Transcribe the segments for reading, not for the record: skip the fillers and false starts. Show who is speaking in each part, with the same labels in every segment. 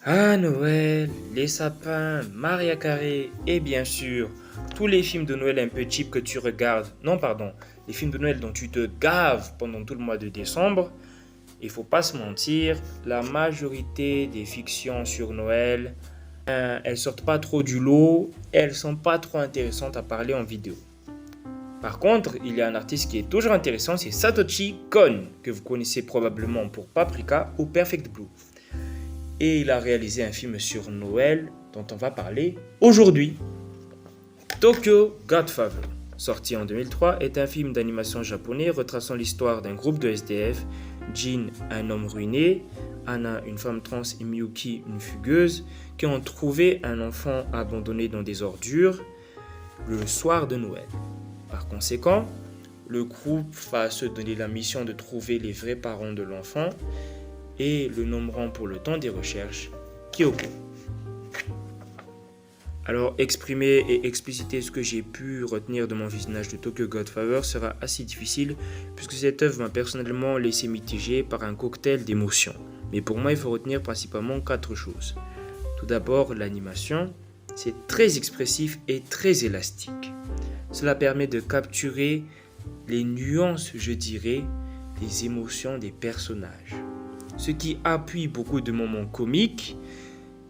Speaker 1: Ah, Noël, les sapins, Maria Carré et bien sûr, tous les films de Noël un peu cheap que tu regardes. Non, pardon, les films de Noël dont tu te gaves pendant tout le mois de décembre. Il faut pas se mentir, la majorité des fictions sur Noël, elles sortent pas trop du lot, elles sont pas trop intéressantes à parler en vidéo. Par contre, il y a un artiste qui est toujours intéressant, c'est Satoshi Kon, que vous connaissez probablement pour Paprika ou Perfect Blue. Et il a réalisé un film sur Noël dont on va parler aujourd'hui. Tokyo Godfather, sorti en 2003, est un film d'animation japonais retraçant l'histoire d'un groupe de SDF, Jin, un homme ruiné, Anna, une femme trans et Miyuki, une fugueuse, qui ont trouvé un enfant abandonné dans des ordures le soir de Noël. Par conséquent, le groupe va se donner la mission de trouver les vrais parents de l'enfant et le nommeront pour le temps des recherches Kyoko. Alors, exprimer et expliciter ce que j'ai pu retenir de mon visionnage de Tokyo Godfather sera assez difficile puisque cette œuvre m'a personnellement laissé mitigé par un cocktail d'émotions. Mais pour moi, il faut retenir principalement 4 choses. Tout d'abord, l'animation, c'est très expressif et très élastique. Cela permet de capturer les nuances, je dirais, des émotions des personnages. Ce qui appuie beaucoup de moments comiques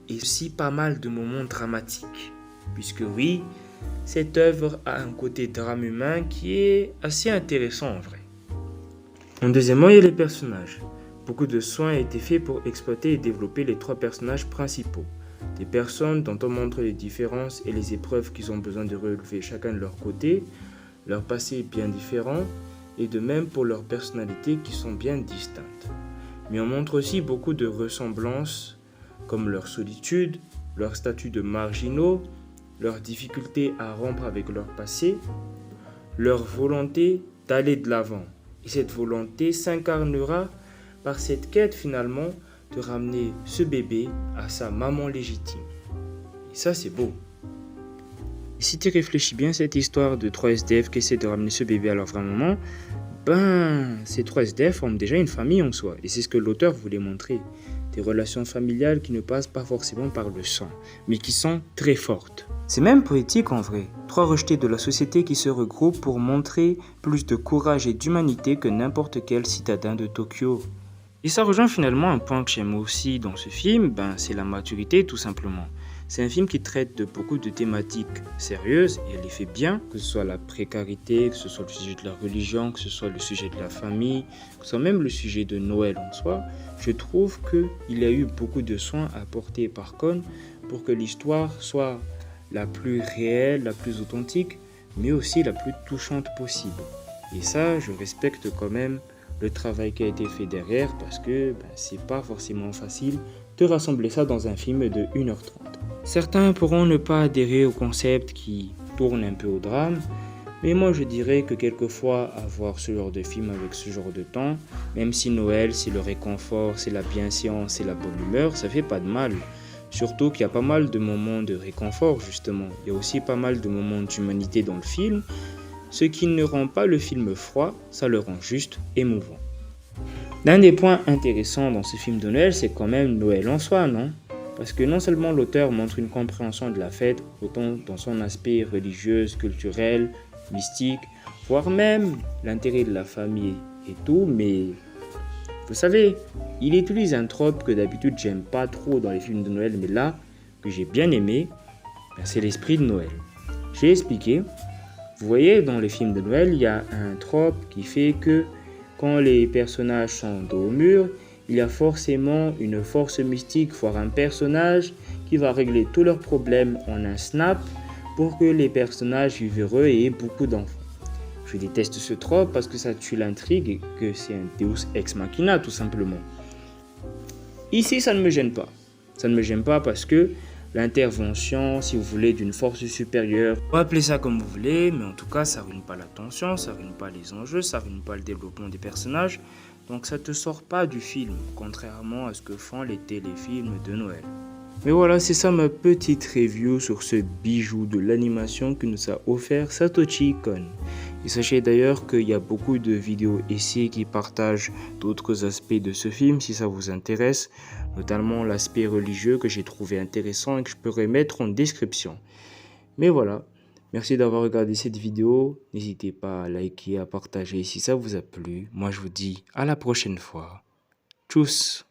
Speaker 1: et aussi pas mal de moments dramatiques. Puisque oui, cette œuvre a un côté drame humain qui est assez intéressant en vrai. En deuxièmement, il y a les personnages. Beaucoup de soins ont été faits pour exploiter et développer les 3 personnages principaux. Des personnes dont on montre les différences et les épreuves qu'ils ont besoin de relever chacun de leur côté, leur passé est bien différent, et de même pour leurs personnalités qui sont bien distinctes. Mais on montre aussi beaucoup de ressemblances, comme leur solitude, leur statut de marginaux, leur difficulté à rompre avec leur passé, leur volonté d'aller de l'avant. Et cette volonté s'incarnera par cette quête finalement de ramener ce bébé à sa maman légitime. Et ça, c'est beau. Et si tu réfléchis bien à cette histoire de 3 SDF qui essaient de ramener ce bébé à leur vraie maman, ces 3 SDF forment déjà une famille en soi. Et c'est ce que l'auteur voulait montrer. Des relations familiales qui ne passent pas forcément par le sang, mais qui sont très fortes. C'est même poétique en vrai. 3 rejetés de la société qui se regroupent pour montrer plus de courage et d'humanité que n'importe quel citadin de Tokyo. Et ça rejoint finalement un point que j'aime aussi dans ce film, c'est la maturité tout simplement. C'est un film qui traite de beaucoup de thématiques sérieuses et elle les fait bien, que ce soit la précarité, que ce soit le sujet de la religion, que ce soit le sujet de la famille, que ce soit même le sujet de Noël en soi. Je trouve qu'il y a eu beaucoup de soins apportés par Kon pour que l'histoire soit la plus réelle, la plus authentique, mais aussi la plus touchante possible. Et ça, je respecte quand même le travail qui a été fait derrière parce que c'est pas forcément facile de rassembler ça dans un film de 1h30. Certains pourront ne pas adhérer au concept qui tourne un peu au drame, mais moi je dirais que quelquefois avoir ce genre de film avec ce genre de temps, même si Noël c'est le réconfort, c'est la bienséance, c'est la bonne humeur, ça fait pas de mal. Surtout qu'il y a pas mal de moments de réconfort justement, il y a aussi pas mal de moments d'humanité dans le film, ce qui ne rend pas le film froid, ça le rend juste émouvant. L'un des points intéressants dans ce film de Noël, c'est quand même Noël en soi, non ? Parce que non seulement l'auteur montre une compréhension de la fête, autant dans son aspect religieux, culturel, mystique, voire même l'intérêt de la famille et tout, mais vous savez, il utilise un trope que d'habitude j'aime pas trop dans les films de Noël, mais là, que j'ai bien aimé, c'est l'esprit de Noël. J'ai expliqué. Vous voyez, dans les films de Noël, il y a un trope qui fait que quand les personnages sont dos au mur, il y a forcément une force mystique, voire un personnage qui va régler tous leurs problèmes en un snap pour que les personnages vivent heureux et aient beaucoup d'enfants. Je déteste ce trope parce que ça tue l'intrigue et que c'est un Deus ex machina tout simplement. Ici, ça ne me gêne pas. Ça ne me gêne pas parce que l'intervention, si vous voulez, d'une force supérieure, vous appelez ça comme vous voulez, mais en tout cas, ça ne ruine pas la tension, ça ne ruine pas les enjeux, ça ne ruine pas le développement des personnages. Donc ça ne te sort pas du film, contrairement à ce que font les téléfilms de Noël. Mais voilà, c'est ça ma petite review sur ce bijou de l'animation que nous a offert Satoshi Kon. Et sachez d'ailleurs qu'il y a beaucoup de vidéos ici qui partagent d'autres aspects de ce film si ça vous intéresse, notamment l'aspect religieux que j'ai trouvé intéressant et que je pourrais mettre en description. Mais voilà, merci d'avoir regardé cette vidéo. N'hésitez pas à liker, à partager si ça vous a plu. Moi je vous dis à la prochaine fois. Tchuss!